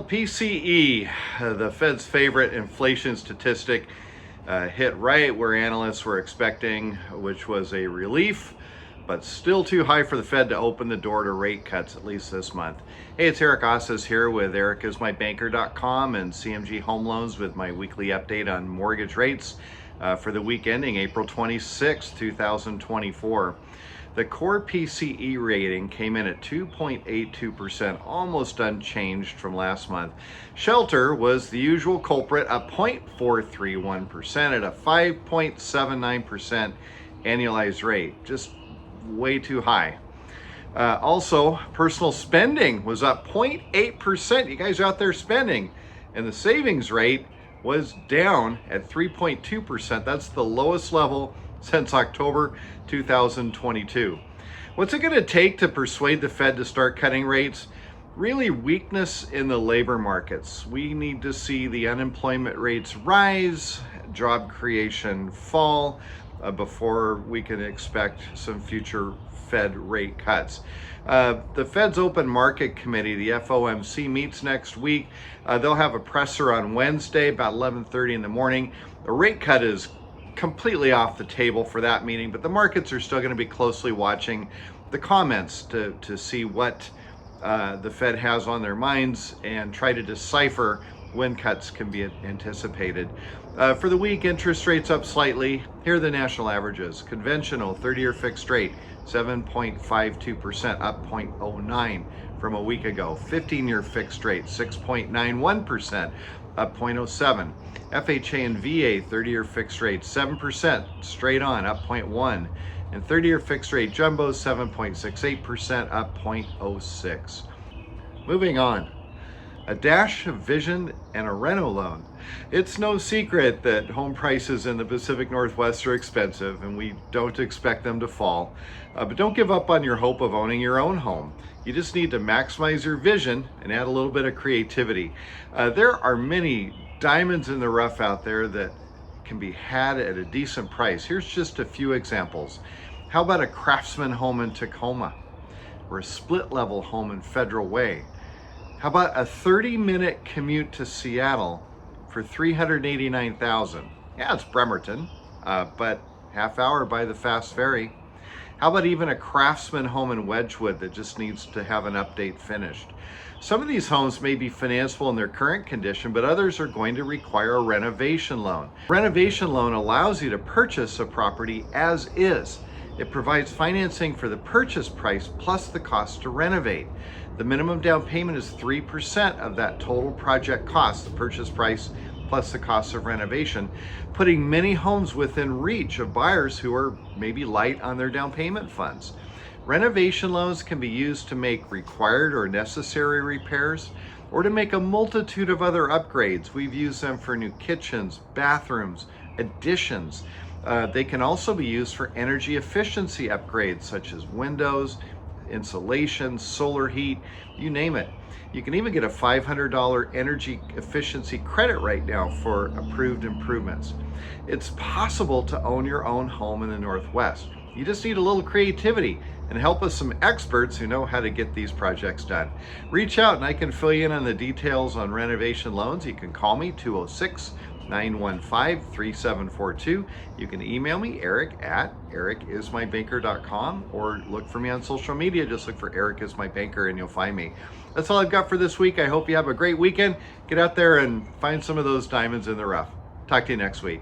PCE, the Fed's favorite inflation statistic, hit right where analysts were expecting, which was a relief, but still too high for the Fed to open the door to rate cuts, at least this month. Hey, it's Eric Osses here with ericismybanker.com and CMG Home Loans with my weekly update on mortgage rates for the week ending April 26, 2024. The core PCE rating came in at 2.82%, almost unchanged from last month. Shelter was the usual culprit, at 0.431% at a 5.79% annualized rate, just way too high. Also, personal spending was up 0.8%. You guys are out there spending, and the savings rate was down at 3.2%. That's the lowest level since October 2022. What's it going to take to persuade the Fed to start cutting rates? Really, weakness in the labor markets. We need to see the unemployment rates rise, job creation fall, before we can expect some future Fed rate cuts. The Fed's Open Market Committee, the FOMC, meets next week. They'll have a presser on Wednesday about 11:30 in the morning. The rate cut is completely off the table for that meeting, but the markets are still going to be closely watching the comments to see what the Fed has on their minds and try to decipher when cuts can be anticipated. For the week, interest rates up slightly. Here are the national averages. Conventional 30-year fixed rate, 7.52%, up 0.09 from a week ago. 15-year fixed rate, 6.91%, up 0.07. FHA and VA 30-year fixed rate, 7%, straight on, up 0.1. And 30-year fixed rate jumbo, 7.68%, up 0.06. Moving on. A dash of vision and a Reno loan. It's no secret that home prices in the Pacific Northwest are expensive, and we don't expect them to fall. But don't give up on your hope of owning your own home. You just need to maximize your vision and add a little bit of creativity. There are many diamonds in the rough out there that can be had at a decent price. Here's just a few examples. How about a Craftsman home in Tacoma, or a split level home in Federal Way? How about a 30-minute commute to Seattle for $389,000? Yeah, it's Bremerton, but half hour by the fast ferry. How about even a Craftsman home in Wedgwood that just needs to have an update finished? Some of these homes may be financeable in their current condition, but others are going to require a renovation loan. Renovation loan allows you to purchase a property as is. It provides financing for the purchase price plus the cost to renovate. The minimum down payment is 3% of that total project cost, the purchase price plus the cost of renovation, putting many homes within reach of buyers who are maybe light on their down payment funds. Renovation loans can be used to make required or necessary repairs, or to make a multitude of other upgrades. We've used them for new kitchens, bathrooms, additions. They can also be used for energy efficiency upgrades such as windows, insulation, solar heat, you name it. You can even get a $500 energy efficiency credit right now for approved improvements. It's possible to own your own home in the Northwest. You just need a little creativity and help with some experts who know how to get these projects done. Reach out and I can fill you in on the details on renovation loans. You can call me 206-915-3742. You can email me, eric@ericismybanker.com, or look for me on social media. Just look for Eric is my banker and you'll find me. That's all I've got for this week. I hope you have a great weekend. Get out there and find some of those diamonds in the rough. Talk to you next week.